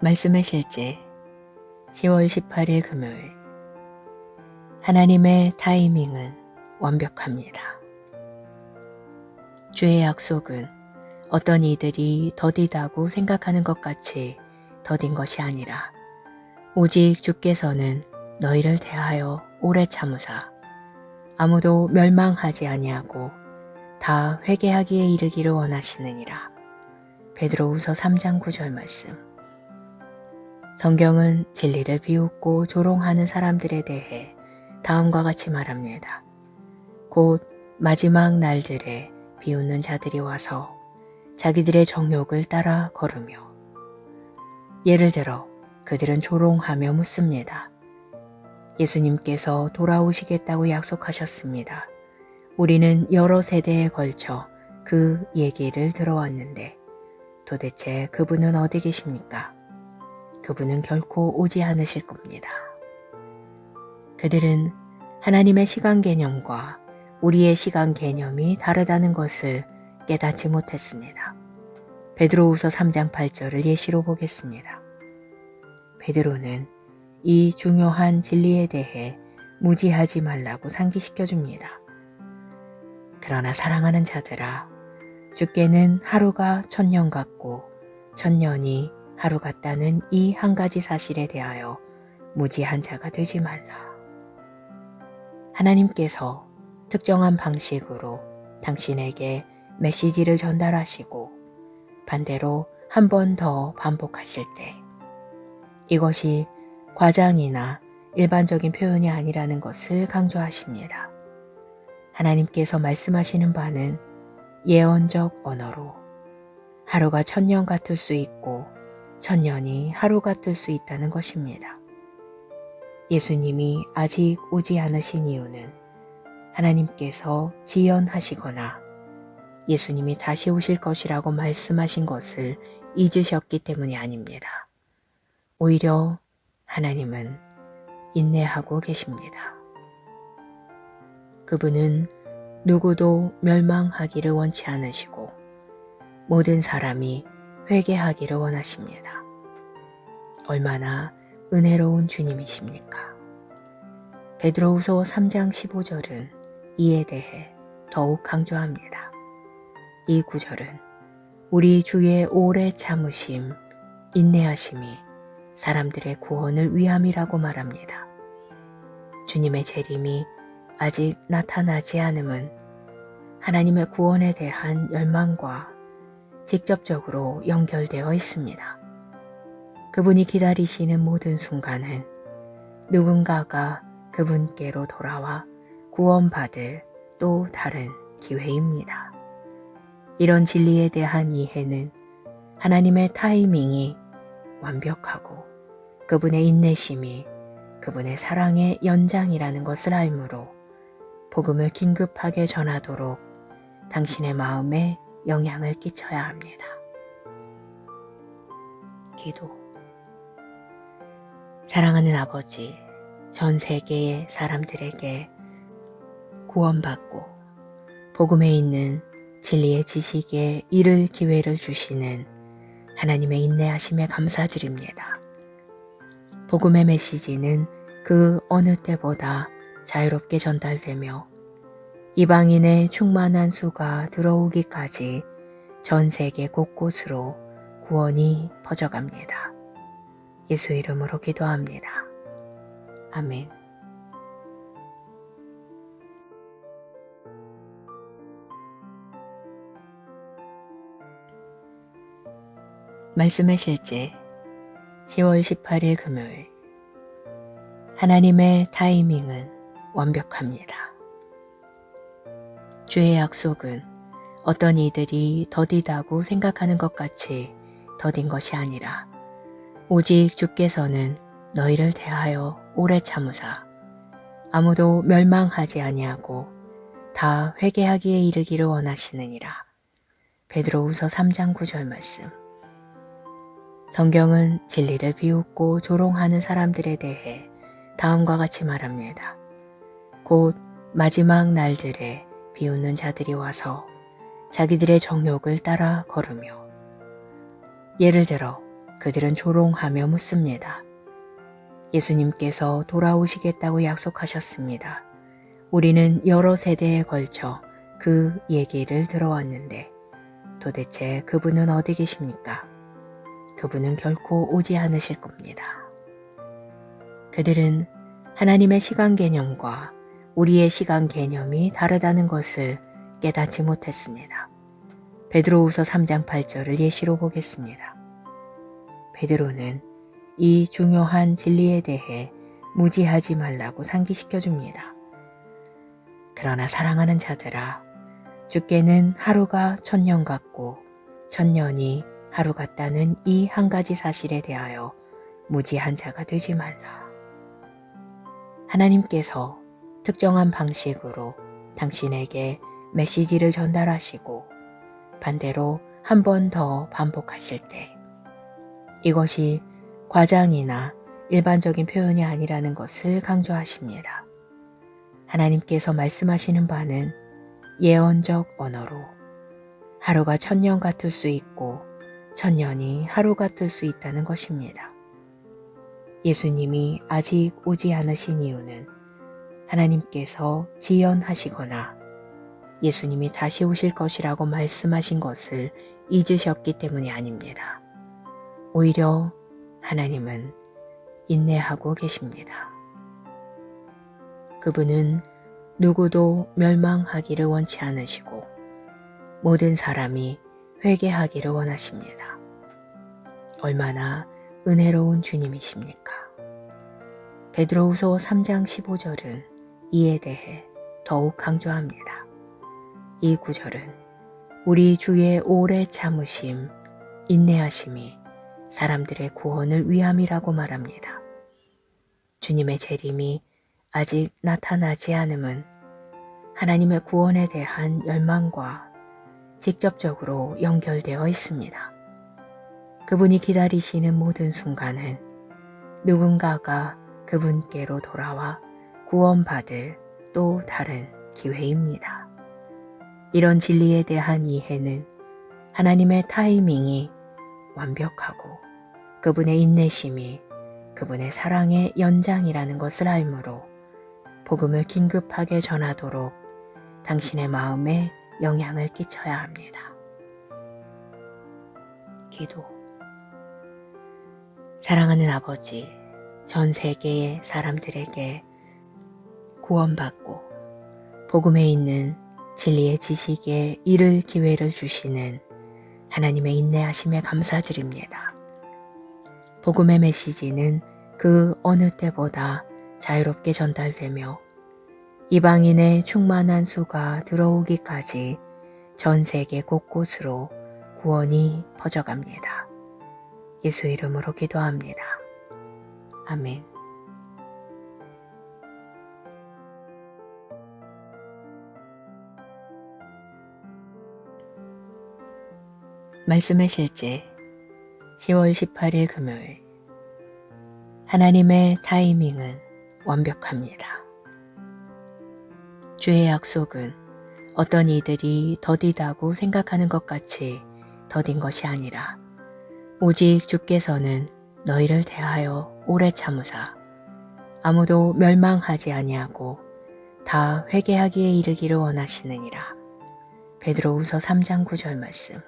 말씀의 실제 10월 18일 금요일. 하나님의 타이밍은 완벽합니다. 주의 약속은 어떤 이들이 더디다고 생각하는 것 같이 더딘 것이 아니라 오직 주께서는 너희를 대하여 오래 참으사 아무도 멸망하지 아니하고 다 회개하기에 이르기를 원하시느니라. 베드로후서 3장 9절 말씀. 성경은 진리를 비웃고 조롱하는 사람들에 대해 다음과 같이 말합니다. 곧 마지막 날들에 비웃는 자들이 와서 자기들의 정욕을 따라 걸으며, 예를 들어 그들은 조롱하며 묻습니다. 예수님께서 돌아오시겠다고 약속하셨습니다. 우리는 여러 세대에 걸쳐 그 얘기를 들어왔는데 도대체 그분은 어디 계십니까? 그분은 결코 오지 않으실 겁니다. 그들은 하나님의 시간 개념과 우리의 시간 개념이 다르다는 것을 깨닫지 못했습니다. 베드로후서 3장 8절을 예시로 보겠습니다. 베드로는 이 중요한 진리에 대해 무지하지 말라고 상기시켜 줍니다. 그러나 사랑하는 자들아, 주께는 하루가 1000년 같고 1000년이 하루 같다는 이 한 가지 사실에 대하여 무지한 자가 되지 말라. 하나님께서 특정한 방식으로 당신에게 메시지를 전달하시고 반대로 한 번 더 반복하실 때 이것이 과장이나 일반적인 표현이 아니라는 것을 강조하십니다. 하나님께서 말씀하시는 바는 예언적 언어로 하루가 1000년 같을 수 있고 1000년이 하루 같을 수 있다는 것입니다. 예수님이 아직 오지 않으신 이유는 하나님께서 지연하시거나 예수님이 다시 오실 것이라고 말씀하신 것을 잊으셨기 때문이 아닙니다. 오히려 하나님은 인내하고 계십니다. 그분은 누구도 멸망하기를 원치 않으시고 모든 사람이 회개하기를 원하십니다. 얼마나 은혜로운 주님이십니까? 베드로후서 3장 15절은 이에 대해 더욱 강조합니다. 이 구절은 우리 주의 오래 참으심, 인내하심이 사람들의 구원을 위함이라고 말합니다. 주님의 재림이 아직 나타나지 않음은 하나님의 구원에 대한 열망과 직접적으로 연결되어 있습니다. 그분이 기다리시는 모든 순간은 누군가가 그분께로 돌아와 구원받을 또 다른 기회입니다. 이런 진리에 대한 이해는 하나님의 타이밍이 완벽하고 그분의 인내심이 그분의 사랑의 연장이라는 것을 알므로 복음을 긴급하게 전하도록 당신의 마음에 영향을 끼쳐야 합니다. 기도. 사랑하는 아버지, 전 세계의 사람들에게 구원받고 복음에 있는 진리의 지식에 이를 기회를 주시는 하나님의 인내하심에 감사드립니다. 복음의 메시지는 그 어느 때보다 자유롭게 전달되며 이방인의 충만한 수가 들어오기까지 전 세계 곳곳으로 구원이 퍼져갑니다. 예수 이름으로 기도합니다. 아멘. 말씀의 실제 10월 18일 금요일. 하나님의 타이밍은 완벽합니다. 주의 약속은 어떤 이들이 더디다고 생각하는 것 같이 더딘 것이 아니라 오직 주께서는 너희를 대하여 오래 참으사 아무도 멸망하지 아니하고 다 회개하기에 이르기를 원하시느니라. 베드로후서 3장 9절 말씀. 성경은 진리를 비웃고 조롱하는 사람들에 대해 다음과 같이 말합니다. 곧 마지막 날들에 비웃는 자들이 와서 자기들의 정욕을 따라 걸으며, 예를 들어 그들은 조롱하며 묻습니다. 예수님께서 돌아오시겠다고 약속하셨습니다. 우리는 여러 세대에 걸쳐 그 얘기를 들어왔는데 도대체 그분은 어디 계십니까? 그분은 결코 오지 않으실 겁니다. 그들은 하나님의 시간 개념과 우리의 시간 개념이 다르다는 것을 깨닫지 못했습니다. 베드로후서 3장 8절을 예시로 보겠습니다. 베드로는 이 중요한 진리에 대해 무지하지 말라고 상기시켜 줍니다. 그러나 사랑하는 자들아, 주께는 하루가 1000년 같고 1000년이 하루 같다는 이 한 가지 사실에 대하여 무지한 자가 되지 말라. 하나님께서 특정한 방식으로 당신에게 메시지를 전달하시고 반대로 한 번 더 반복하실 때 이것이 과장이나 일반적인 표현이 아니라는 것을 강조하십니다. 하나님께서 말씀하시는 바는 예언적 언어로 하루가 1000년 같을 수 있고 1000년이 하루 같을 수 있다는 것입니다. 예수님이 아직 오지 않으신 이유는 하나님께서 지연하시거나 예수님이 다시 오실 것이라고 말씀하신 것을 잊으셨기 때문이 아닙니다. 오히려 하나님은 인내하고 계십니다. 그분은 누구도 멸망하기를 원치 않으시고 모든 사람이 회개하기를 원하십니다. 얼마나 은혜로운 주님이십니까? 베드로후서 3장 15절은 이에 대해 더욱 강조합니다. 이 구절은 우리 주의 오래 참으심, 인내하심이 사람들의 구원을 위함이라고 말합니다. 주님의 재림이 아직 나타나지 않음은 하나님의 구원에 대한 열망과 직접적으로 연결되어 있습니다. 그분이 기다리시는 모든 순간은 누군가가 그분께로 돌아와 구원받을 또 다른 기회입니다. 이런 진리에 대한 이해는 하나님의 타이밍이 완벽하고 그분의 인내심이 그분의 사랑의 연장이라는 것을 알므로 복음을 긴급하게 전하도록 당신의 마음에 영향을 끼쳐야 합니다. 기도. 사랑하는 아버지, 전 세계의 사람들에게 구원받고 복음에 있는 진리의 지식에 이를 기회를 주시는 하나님의 인내하심에 감사드립니다. 복음의 메시지는 그 어느 때보다 자유롭게 전달되며 이방인의 충만한 수가 들어오기까지 전 세계 곳곳으로 구원이 퍼져갑니다. 예수 이름으로 기도합니다. 아멘. 말씀의 실제 10월 18일 금요일. 하나님의 타이밍은 완벽합니다. 주의 약속은 어떤 이들이 더디다고 생각하는 것 같이 더딘 것이 아니라 오직 주께서는 너희를 대하여 오래 참으사 아무도 멸망하지 아니하고 다 회개하기에 이르기를 원하시느니라. 베드로후서 3장 9절 말씀.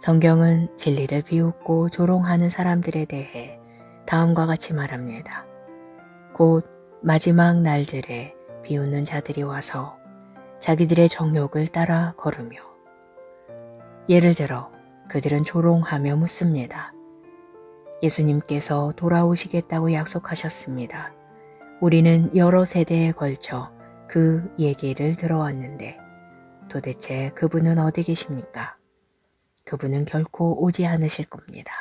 성경은 진리를 비웃고 조롱하는 사람들에 대해 다음과 같이 말합니다. 곧 마지막 날들에 비웃는 자들이 와서 자기들의 정욕을 따라 걸으며 예를 들어 그들은 조롱하며 묻습니다. 예수님께서 돌아오시겠다고 약속하셨습니다. 우리는 여러 세대에 걸쳐 그 얘기를 들어왔는데 도대체 그분은 어디 계십니까? 그분은 결코 오지 않으실 겁니다.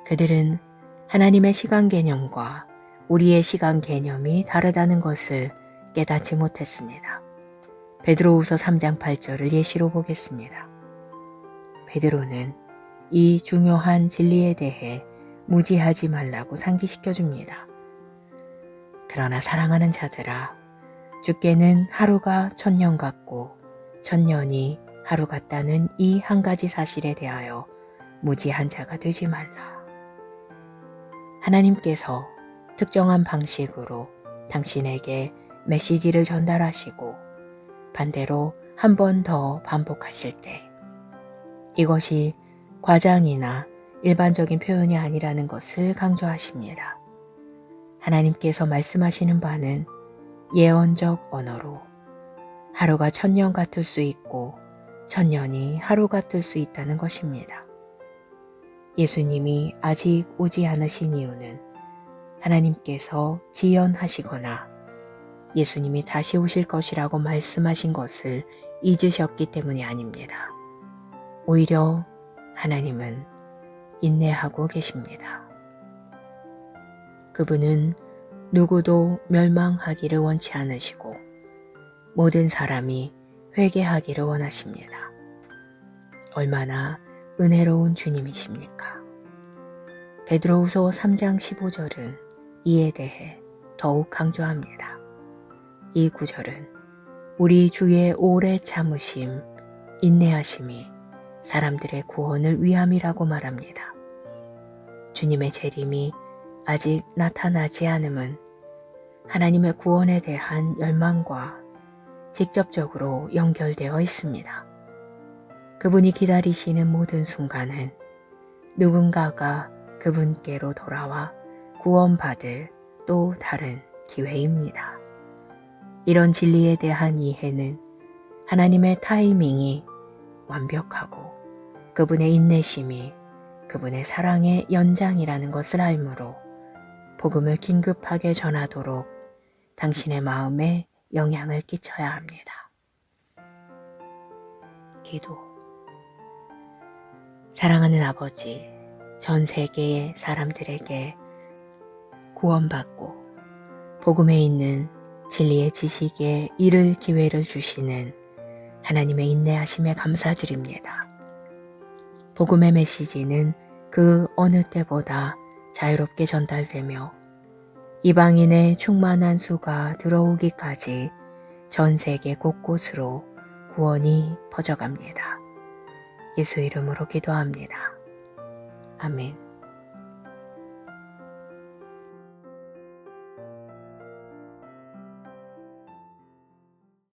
그들은 하나님의 시간 개념과 우리의 시간 개념이 다르다는 것을 깨닫지 못했습니다. 베드로후서 3장 8절을 예시로 보겠습니다. 베드로는 이 중요한 진리에 대해 무지하지 말라고 상기시켜 줍니다. 그러나 사랑하는 자들아, 주께는 하루가 1000년 같고 1000년이 하루 같다는 이 한 가지 사실에 대하여 무지한 자가 되지 말라. 하나님께서 특정한 방식으로 당신에게 메시지를 전달하시고 반대로 한 번 더 반복하실 때 이것이 과장이나 일반적인 표현이 아니라는 것을 강조하십니다. 하나님께서 말씀하시는 바는 예언적 언어로 하루가 1000년 같을 수 있고 1000년이 하루 같을 수 있다는 것입니다. 예수님이 아직 오지 않으신 이유는 하나님께서 지연하시거나 예수님이 다시 오실 것이라고 말씀하신 것을 잊으셨기 때문이 아닙니다. 오히려 하나님은 인내하고 계십니다. 그분은 누구도 멸망하기를 원치 않으시고 모든 사람이 회개하기를 원하십니다. 얼마나 은혜로운 주님이십니까? 베드로후서 3장 15절은 이에 대해 더욱 강조합니다. 이 구절은 우리 주의 오래 참으심, 인내하심이 사람들의 구원을 위함이라고 말합니다. 주님의 재림이 아직 나타나지 않음은 하나님의 구원에 대한 열망과 직접적으로 연결되어 있습니다. 그분이 기다리시는 모든 순간은 누군가가 그분께로 돌아와 구원받을 또 다른 기회입니다. 이런 진리에 대한 이해는 하나님의 타이밍이 완벽하고 그분의 인내심이 그분의 사랑의 연장이라는 것을 알므로 복음을 긴급하게 전하도록 당신의 마음에 영향을 끼쳐야 합니다. 기도. 사랑하는 아버지, 전 세계의 사람들에게 구원받고 복음에 있는 진리의 지식에 이를 기회를 주시는 하나님의 인내하심에 감사드립니다. 복음의 메시지는 그 어느 때보다 자유롭게 전달되며 이방인의 충만한 수가 들어오기까지 전 세계 곳곳으로 구원이 퍼져갑니다. 예수 이름으로 기도합니다. 아멘.